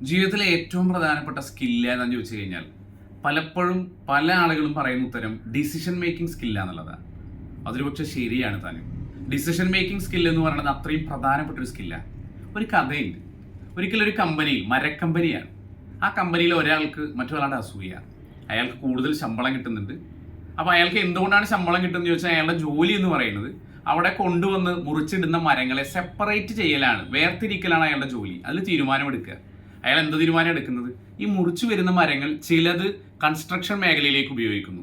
ജീവിതത്തിലെ ഏറ്റവും പ്രധാനപ്പെട്ട സ്കില്ല് ഏതാണെന്ന് ചോദിച്ചു കഴിഞ്ഞാൽ പലപ്പോഴും പല ആളുകളും പറയുന്ന ഉത്തരം ഡിസിഷൻ മേക്കിംഗ് സ്കില്ലാന്നുള്ളതാണ്. അതൊരു പക്ഷെ ശരിയാണ് താനും. ഡിസിഷൻ മേക്കിംഗ് സ്കില്ല് എന്ന് പറയുന്നത് അത്രയും പ്രധാനപ്പെട്ട ഒരു സ്കില്ലാണ്. ഒരു കഥയുണ്ട്. ഒരിക്കലും ഒരു കമ്പനിയിൽ, മരക്കമ്പനിയാണ്. ആ കമ്പനിയിൽ ഒരാൾക്ക് മറ്റൊരാളുടെ അസൂയ. അയാൾക്ക് കൂടുതൽ ശമ്പളം കിട്ടുന്നുണ്ട്. അപ്പോൾ അയാൾക്ക് എന്തുകൊണ്ടാണ് ശമ്പളം കിട്ടുന്നത് ചോദിച്ചാൽ അയാളുടെ ജോലി എന്ന് പറയുന്നത് അവിടെ കൊണ്ടുവന്ന് മുറിച്ചിടുന്ന മരങ്ങളെ സെപ്പറേറ്റ് ചെയ്യലാണ്, വേർതിരിക്കലാണ് അയാളുടെ ജോലി. അതിൽ തീരുമാനമെടുക്കുക. അയാൾ എന്ത് തീരുമാനം എടുക്കുന്നത്? ഈ മുറിച്ചു വരുന്ന മരങ്ങൾ ചിലത് കൺസ്ട്രക്ഷൻ മേഖലയിലേക്ക് ഉപയോഗിക്കുന്നു,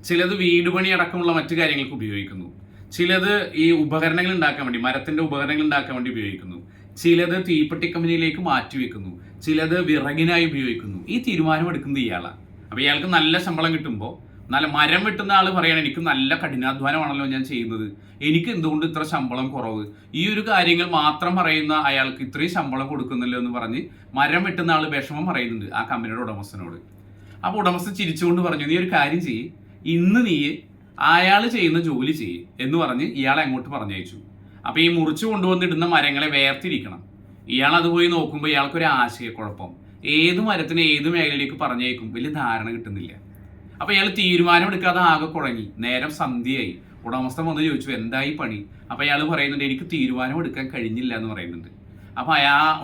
ചിലത് വീട് പണി അടക്കമുള്ള മറ്റു കാര്യങ്ങൾക്ക് ഉപയോഗിക്കുന്നു, ചിലത് ഈ ഉപകരണങ്ങൾ ഉണ്ടാക്കാൻ വേണ്ടി, മരത്തിന്റെ ഉപകരണങ്ങൾ ഉണ്ടാക്കാൻ വേണ്ടി ഉപയോഗിക്കുന്നു, ചിലത് തീപ്പെട്ടി കമ്പനിയിലേക്ക് മാറ്റിവെക്കുന്നു, ചിലത് വിറകിനായി ഉപയോഗിക്കുന്നു. ഈ തീരുമാനം എടുക്കുന്നത് ഇയാളാണ്. അപ്പൊ ഇയാൾക്ക് നല്ല ശമ്പളം കിട്ടുമ്പോൾ നല്ല മരം വെട്ടുന്ന ആൾ പറയണം, എനിക്ക് നല്ല കഠിനാധ്വാനമാണല്ലോ ഞാൻ ചെയ്യുന്നത്, എനിക്ക് എന്തുകൊണ്ട് ഇത്ര ശമ്പളം കുറവ്? ഈ ഒരു കാര്യങ്ങൾ മാത്രം പറയുന്ന അയാൾക്ക് ഇത്രയും ശമ്പളം കൊടുക്കുന്നില്ലോ എന്ന് പറഞ്ഞ് മരം വെട്ടുന്ന ആൾ വിഷമം പറയുന്നുണ്ട് ആ കമ്പനിയുടെ ഉടമസ്ഥനോട്. അപ്പോൾ ഉടമസ്ഥൻ ചിരിച്ചുകൊണ്ട് പറഞ്ഞു, നീ ഒരു കാര്യം ചെയ്യ്, ഇന്ന് നീ അയാൾ ചെയ്യുന്ന ജോലി ചെയ്യ് എന്ന് പറഞ്ഞ് ഇയാളെ അങ്ങോട്ട് പറഞ്ഞയച്ചു. അപ്പൊ ഈ മുറിച്ചു കൊണ്ടുവന്നിടുന്ന മരങ്ങളെ വേർതിരിക്കണം. ഇയാൾ അത് പോയി നോക്കുമ്പോൾ ഇയാൾക്കൊരു ആശയക്കുഴപ്പം. ഏത് മരത്തിന് ഏത് മേഖലയിലേക്ക് പറഞ്ഞേക്കും വലിയ ധാരണ കിട്ടുന്നില്ല. അപ്പൊ ഇയാൾ തീരുമാനം എടുക്കാതെ ആകെ കുഴങ്ങി. നേരം സന്ധ്യയായി. ഉടമസ്ഥൻ വന്ന് ചോദിച്ചു, എന്തായി പണി? അപ്പൊ അയാൾ പറയുന്നുണ്ട്, എനിക്ക് തീരുമാനം എടുക്കാൻ കഴിഞ്ഞില്ല എന്ന് പറയുന്നുണ്ട്. അപ്പൊ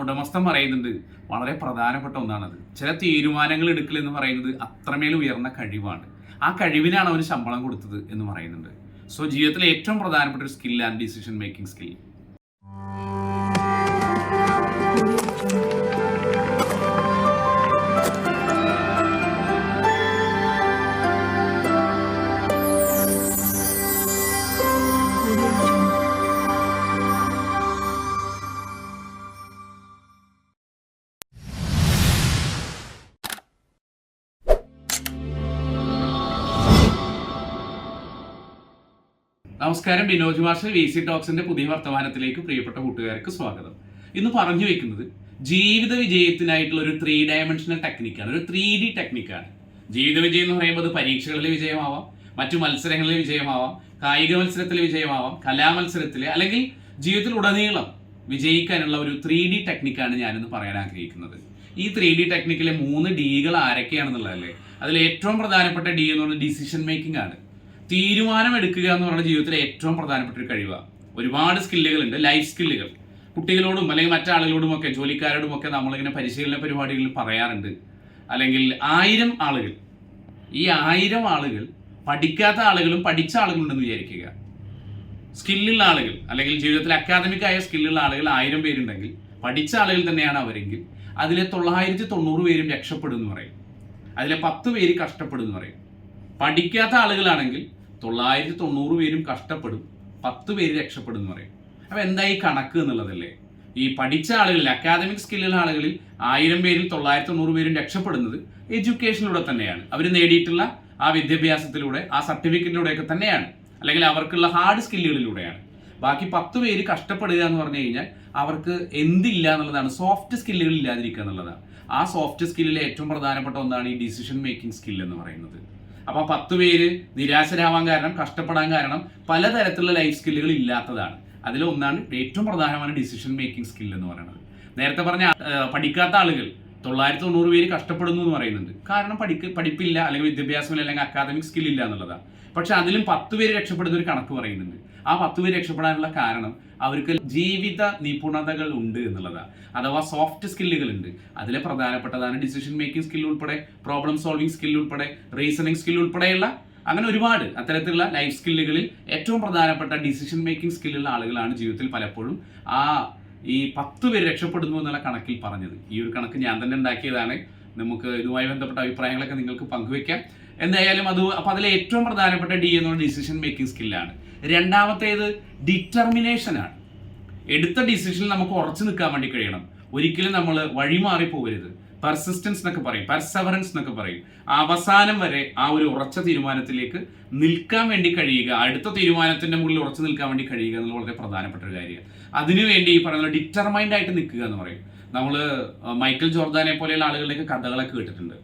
ഉടമസ്ഥൻ പറയുന്നുണ്ട്, വളരെ പ്രധാനപ്പെട്ട ഒന്നാണത്. ചില തീരുമാനങ്ങൾ എടുക്കൽ എന്ന് പറയുന്നത് അത്രമേൽ ഉയർന്ന കഴിവാണ്. ആ കഴിവിനാണ് അവന് ശമ്പളം കൊടുത്തത് എന്ന് പറയുന്നുണ്ട്. സോ ജീവിതത്തിലെ ഏറ്റവും പ്രധാനപ്പെട്ട ഒരു സ്കില്ലാണ് ഡിസിഷൻ മേക്കിംഗ് സ്കിൽ. നമസ്കാരം, ബിനോജ് മാസ്റ്റർ VC ടോക്സിന്റെ പുതിയ വർത്തമാനത്തിലേക്ക് പ്രിയപ്പെട്ട കൂട്ടുകാർക്ക് സ്വാഗതം. ഇന്ന് പറഞ്ഞു വെക്കുന്നത് ജീവിത വിജയത്തിനായിട്ടുള്ള ഒരു 3 ഡയമെൻഷണൽ ടെക്നിക്കാണ്, ഒരു 3D ടെക്നിക്കാണ്. ജീവിത വിജയം എന്ന് പറയുമ്പോൾ അത് പരീക്ഷകളിലെ വിജയമാവാം, മറ്റു മത്സരങ്ങളിലെ വിജയമാവാം, കായിക മത്സരത്തിലെ വിജയമാവാം, കലാമത്സരത്തിലെ, അല്ലെങ്കിൽ ജീവിതത്തിൽ ഉടനീളം വിജയിക്കാനുള്ള ഒരു 3D ടെക്നിക്കാണ് ഞാനിന്ന് പറയാൻ ആഗ്രഹിക്കുന്നത്. ഈ 3D ടെക്നിക്കിലെ 3 Dകൾ ആരൊക്കെയാണെന്നുള്ളതല്ലേ? അതിൽ ഏറ്റവും പ്രധാനപ്പെട്ട D എന്ന് പറയുന്നത് ഡിസിഷൻ മേക്കിംഗ് ആണ്. തീരുമാനം എടുക്കുക എന്ന് പറയുന്ന ജീവിതത്തിലെ ഏറ്റവും പ്രധാനപ്പെട്ട ഒരു കഴിവാണ്. ഒരുപാട് സ്കില്ലുകളുണ്ട്, ലൈഫ് സ്കില്ലുകൾ. കുട്ടികളോടും അല്ലെങ്കിൽ മറ്റാളുകളോടും ഒക്കെ, ജോലിക്കാരോടും ഒക്കെ നമ്മളിങ്ങനെ പരിശീലന പരിപാടികളിൽ പറയാറുണ്ട്. അല്ലെങ്കിൽ 1000 ആളുകൾ, ഈ 1000 ആളുകൾ പഠിക്കാത്ത ആളുകളും പഠിച്ച ആളുകളുണ്ടെന്ന് വിചാരിക്കുക. സ്കില്ലുള്ള ആളുകൾ അല്ലെങ്കിൽ ജീവിതത്തിൽ അക്കാദമിക് ആയ സ്കില്ലുള്ള ആളുകൾ 1000 പേരുണ്ടെങ്കിൽ, പഠിച്ച ആളുകൾ തന്നെയാണ് അവരെങ്കിൽ അതിലെ 990 പേരും രക്ഷപ്പെടും എന്ന് പറയും. അതിലെ 10 പേര് കഷ്ടപ്പെടും എന്ന് പറയും. പഠിക്കാത്ത ആളുകളാണെങ്കിൽ 990 പേരും കഷ്ടപ്പെടും, 10 പേര് രക്ഷപ്പെടും എന്ന് പറയും. അപ്പോൾ എന്താ ഈ കണക്ക് എന്നുള്ളതല്ലേ? ഈ പഠിച്ച ആളുകളിൽ, അക്കാദമിക് സ്കില്ലുള്ള ആളുകളിൽ 1000 പേരിൽ 990 പേരും രക്ഷപ്പെടുന്നത് എഡ്യൂക്കേഷനിലൂടെ തന്നെയാണ്. അവർ നേടിയിട്ടുള്ള ആ വിദ്യാഭ്യാസത്തിലൂടെ, ആ സർട്ടിഫിക്കറ്റിലൂടെയൊക്കെ തന്നെയാണ്, അല്ലെങ്കിൽ അവർക്കുള്ള ഹാർഡ് സ്കില്ലുകളിലൂടെയാണ്. ബാക്കി 10 പേര് കഷ്ടപ്പെടുക എന്ന് പറഞ്ഞു കഴിഞ്ഞാൽ അവർക്ക് എന്തില്ല എന്നുള്ളതാണ്, സോഫ്റ്റ് സ്കില്ലുകൾ ഇല്ലാതിരിക്കുക എന്നുള്ളതാണ്. ആ സോഫ്റ്റ് സ്കില്ലിലെ ഏറ്റവും പ്രധാനപ്പെട്ട ഒന്നാണ് ഈ ഡിസിഷൻ മേക്കിംഗ് സ്കിൽ എന്ന് പറയുന്നത്. അപ്പോൾ 10 പേര് നിരാശരാവാൻ കാരണം, കഷ്ടപ്പെടാൻ കാരണം പലതരത്തിലുള്ള ലൈഫ് സ്കില്ലുകൾ ഇല്ലാത്തതാണ്. അതിലൊന്നാണ്, ഏറ്റവും പ്രധാനമാണ് ഡിസിഷൻ മേക്കിംഗ് സ്കിൽ എന്ന് പറയുന്നത്. നേരത്തെ പറഞ്ഞ പഠിക്കാത്ത ആളുകൾ 990 പേര് കഷ്ടപ്പെടുന്നു എന്ന് പറയുന്നുണ്ട്. കാരണം പഠിപ്പില്ല, അല്ലെങ്കിൽ വിദ്യാഭ്യാസമില്ല, അല്ലെങ്കിൽ അക്കാദമിക് സ്കിൽ ഇല്ല എന്നുള്ളതാണ്. പക്ഷെ അതിലും 10 പേര് രക്ഷപ്പെടുന്ന ഒരു കണക്ക് പറയുന്നുണ്ട്. ആ 10 പേര് രക്ഷപ്പെടാനുള്ള കാരണം അവർക്ക് ജീവിത നിപുണതകൾ ഉണ്ട് എന്നുള്ളതാണ്, അഥവാ സോഫ്റ്റ് സ്കില്ലുകൾ ഉണ്ട്. അതിലെ പ്രധാനപ്പെട്ടതാണ് ഡിസിഷൻ മേക്കിംഗ് സ്കിൽ ഉൾപ്പെടെ, പ്രോബ്ലം സോൾവിംഗ് സ്കിൽ ഉൾപ്പെടെ, റീസണിങ് സ്കിൽ ഉൾപ്പെടെയുള്ള അങ്ങനെ ഒരുപാട് അത്തരത്തിലുള്ള ലൈഫ് സ്കില്ലുകളിൽ ഏറ്റവും പ്രധാനപ്പെട്ട ഡിസിഷൻ മേക്കിംഗ് സ്കില്ലുള്ള ആളുകളാണ് ജീവിതത്തിൽ പലപ്പോഴും ഈ 10 പേര് രക്ഷപ്പെടുന്നു എന്നുള്ള കണക്കിൽ പറഞ്ഞത്. ഈ ഒരു കണക്ക് ഞാൻ തന്നെ ഉണ്ടാക്കിയതാണ്. നമുക്ക് ഇതുമായി ബന്ധപ്പെട്ട അഭിപ്രായങ്ങളൊക്കെ നിങ്ങൾക്ക് പങ്കുവെക്കാം. എന്തായാലും അപ്പോൾ അതിലെ ഏറ്റവും പ്രധാനപ്പെട്ട D എന്നുള്ള ഡിസിഷൻ മേക്കിംഗ് സ്കില്ലാണ്. രണ്ടാമത്തേത് ഡിറ്റർമിനേഷനാണ്. എടുത്ത ഡിസിഷനിൽ നമുക്ക് ഉറച്ചു നിൽക്കാൻ വേണ്ടി കഴിയണം. ഒരിക്കലും നമ്മൾ വഴിമാറി പോകരുത്. പെർസിസ്റ്റൻസ് എന്നൊക്കെ പറയും, പെർസെവറൻസ് എന്നൊക്കെ പറയും. അവസാനം വരെ ആ ഒരു ഉറച്ച തീരുമാനത്തിലേക്ക് നിൽക്കാൻ വേണ്ടി കഴിയുക, അടുത്ത തീരുമാനത്തിന്റെ മുകളിൽ ഉറച്ചു നിൽക്കാൻ വേണ്ടി കഴിയുക എന്നുള്ളത് വളരെ പ്രധാനപ്പെട്ട ഒരു കാര്യമാണ്. അതിനുവേണ്ടി ഈ പറയുന്ന ഡിറ്റർമൈൻഡ് ആയിട്ട് നിൽക്കുക എന്ന് പറയും. നമ്മൾ മൈക്കൽ ജോർദാനെ പോലെയുള്ള ആളുകളുടെയൊക്കെ കഥകളൊക്കെ കേട്ടിട്ടുണ്ട്.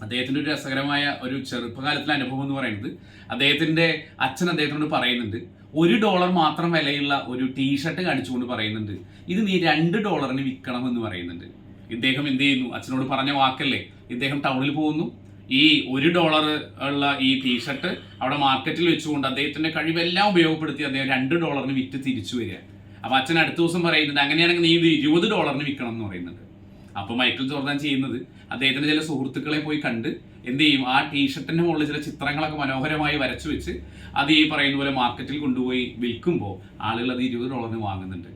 അദ്ദേഹത്തിൻ്റെ ഒരു രസകരമായ ഒരു ചെറുപ്പകാലത്തിലെ അനുഭവം എന്ന് പറയുന്നത്, അദ്ദേഹത്തിൻ്റെ അച്ഛൻ അദ്ദേഹത്തിനോട് പറയുന്നുണ്ട്, $1 മാത്രം വിലയുള്ള ഒരു ടീഷർട്ട് കാണിച്ചുകൊണ്ട് പറയുന്നുണ്ട്, ഇത് നീ $2 വിൽക്കണം എന്ന് പറയുന്നുണ്ട്. ഇദ്ദേഹം എന്ത് ചെയ്യുന്നു, അച്ഛനോട് പറഞ്ഞ വാക്കല്ലേ, ഇദ്ദേഹം ടൗണിൽ പോകുന്നു. ഈ $1 ഉള്ള ഈ ടീഷർട്ട് അവിടെ മാർക്കറ്റിൽ വെച്ചുകൊണ്ട് അദ്ദേഹത്തിന്റെ കഴിവെല്ലാം ഉപയോഗപ്പെടുത്തി അദ്ദേഹം $2 വിറ്റ് തിരിച്ചു വരിക. അപ്പൊ അച്ഛൻ അടുത്ത ദിവസം പറയുന്നുണ്ട്, അങ്ങനെയാണെങ്കിൽ നീ ഇത് $20 വിൽക്കണം എന്ന് പറയുന്നുണ്ട്. അപ്പൊ മൈക്കിൾ ജോർദാൻ ചെയ്യുന്നത് അദ്ദേഹത്തിന്റെ ചില സുഹൃത്തുക്കളെ പോയി കണ്ട് എന്ത് ചെയ്യും, ആ ടീഷർട്ടിന്റെ മുകളിൽ ചില ചിത്രങ്ങളൊക്കെ മനോഹരമായി വരച്ചു വെച്ച് അത് ഈ പറയുന്ന പോലെ മാർക്കറ്റിൽ കൊണ്ടുപോയി വിൽക്കുമ്പോൾ ആളുകൾ അത് $20 വാങ്ങുന്നുണ്ട്.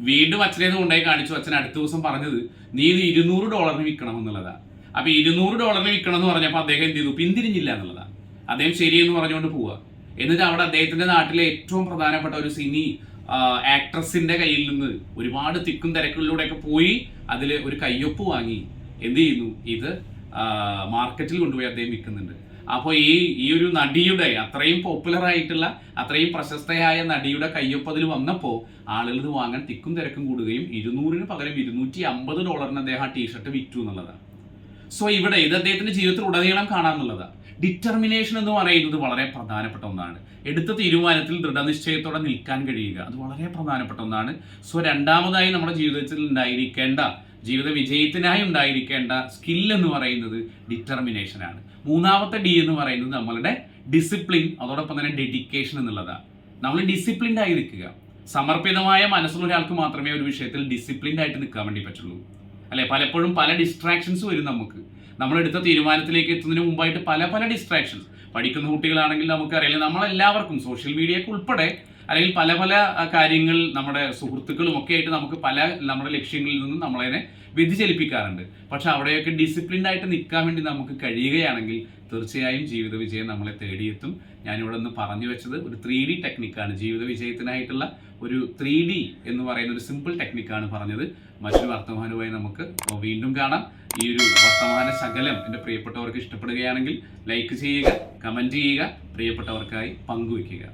വീണ്ടും അച്ഛനെ കൊണ്ടുപോയി കാണിച്ചു. അച്ഛൻ അടുത്ത ദിവസം പറഞ്ഞത് നീ ഇത് $200 വിൽക്കണം എന്നുള്ളതാണ്. അപ്പൊ $200 വിൽക്കണം എന്ന് പറഞ്ഞപ്പോൾ അദ്ദേഹം എന്ത് ചെയ്തു, പിന്തിരിഞ്ഞില്ല എന്നുള്ളതാണ്. അദ്ദേഹം ശരിയെന്ന് പറഞ്ഞുകൊണ്ട് പോവുക. എന്നിട്ട് അവിടെ അദ്ദേഹത്തിന്റെ നാട്ടിലെ ഏറ്റവും പ്രധാനപ്പെട്ട ഒരു സിനി ആക്ട്രസിന്റെ കയ്യിൽ നിന്ന് ഒരുപാട് തിക്കും തിരക്കുകളിലൂടെയൊക്കെ പോയി അതിൽ ഒരു കയ്യൊപ്പ് വാങ്ങി എന്ത് ചെയ്യുന്നു, ഇത് മാർക്കറ്റിൽ കൊണ്ടുപോയി അദ്ദേഹം വിൽക്കുന്നുണ്ട്. അപ്പോൾ ഈ ഒരു നടിയുടെ അത്രയും പോപ്പുലർ ആയിട്ടുള്ള അത്രയും പ്രശസ്തയായ നടിയുടെ കയ്യൊപ്പ് അതിൽ വന്നപ്പോൾ ആളുകൾ ഇത് വാങ്ങാൻ തിക്കും തിരക്കും കൂടുകയും $200 പകരം $250 അദ്ദേഹം ആ ടീഷർട്ട് വിറ്റു എന്നുള്ളതാണ്. സോ ഇവിടെ ഇത് അദ്ദേഹത്തിന്റെ ജീവിതത്തിൽ ഉടനീളം കാണാമെന്നുള്ളതാണ്. ഡിറ്റർമിനേഷൻ എന്ന് പറയുന്നത് വളരെ പ്രധാനപ്പെട്ട ഒന്നാണ്. എടുത്ത തീരുമാനത്തിൽ ദൃഢനിശ്ചയത്തോടെ നിൽക്കാൻ കഴിയുക, അത് വളരെ പ്രധാനപ്പെട്ട ഒന്നാണ്. സോ രണ്ടാമതായി നമ്മുടെ ജീവിതത്തിൽ ഉണ്ടായിരിക്കേണ്ട, ജീവിത വിജയത്തിനായി ഉണ്ടായിരിക്കേണ്ട സ്കിൽ എന്ന് പറയുന്നത് ഡിറ്റർമിനേഷനാണ്. മൂന്നാമത്തെ ഡി എന്ന് പറയുന്നത് നമ്മളുടെ ഡിസിപ്ലിൻ, അതോടൊപ്പം തന്നെ ഡെഡിക്കേഷൻ എന്നുള്ളതാണ്. നമ്മൾ ഡിസിപ്ലിൻഡ് ആയി നിൽക്കുക. സമർപ്പിതമായ മനസ്സുള്ള ഒരാൾക്ക് മാത്രമേ ഒരു വിഷയത്തിൽ ഡിസിപ്ലിൻഡ് ആയിട്ട് നിൽക്കാൻ വേണ്ടി പറ്റുള്ളൂ, അല്ലെ? പലപ്പോഴും പല ഡിസ്ട്രാക്ഷൻസ് വരും നമുക്ക്. നമ്മളെടുത്ത തീരുമാനത്തിലേക്ക് എത്തുന്നതിന് മുമ്പായിട്ട് പല ഡിസ്ട്രാക്ഷൻസ്. പഠിക്കുന്ന കുട്ടികളാണെങ്കിൽ നമുക്കറിയില്ല, നമ്മളെല്ലാവർക്കും സോഷ്യൽ മീഡിയക്ക് ഉൾപ്പെടെ അല്ലെങ്കിൽ പല കാര്യങ്ങൾ നമ്മുടെ സുഹൃത്തുക്കളും ഒക്കെ ആയിട്ട് നമുക്ക് നമ്മുടെ ലക്ഷ്യങ്ങളിൽ നിന്നും നമ്മളതിനെ വ്യതിചലിപ്പിക്കാറുണ്ട്. പക്ഷെ അവിടെയൊക്കെ ഡിസിപ്ലിൻഡ് ആയിട്ട് നിൽക്കാൻ വേണ്ടി നമുക്ക് കഴിയുകയാണെങ്കിൽ തീർച്ചയായും ജീവിത വിജയം നമ്മളെ തേടിയെത്തും. ഞാനിവിടെ നിന്ന് പറഞ്ഞു വെച്ചത് ഒരു 3D ടെക്നിക്കാണ്. ജീവിത വിജയത്തിനായിട്ടുള്ള ഒരു 3D എന്ന് പറയുന്ന ഒരു സിമ്പിൾ ടെക്നിക്കാണ് പറഞ്ഞത്. മറ്റൊരു വർത്തമാനവുമായി നമുക്ക് വീണ്ടും കാണാം. ഈ ഒരു വർത്തമാന ശകലം എൻ്റെ പ്രിയപ്പെട്ടവർക്ക് ഇഷ്ടപ്പെടുകയാണെങ്കിൽ ലൈക്ക് ചെയ്യുക, കമൻറ്റ് ചെയ്യുക, പ്രിയപ്പെട്ടവർക്കായി പങ്കുവയ്ക്കുക.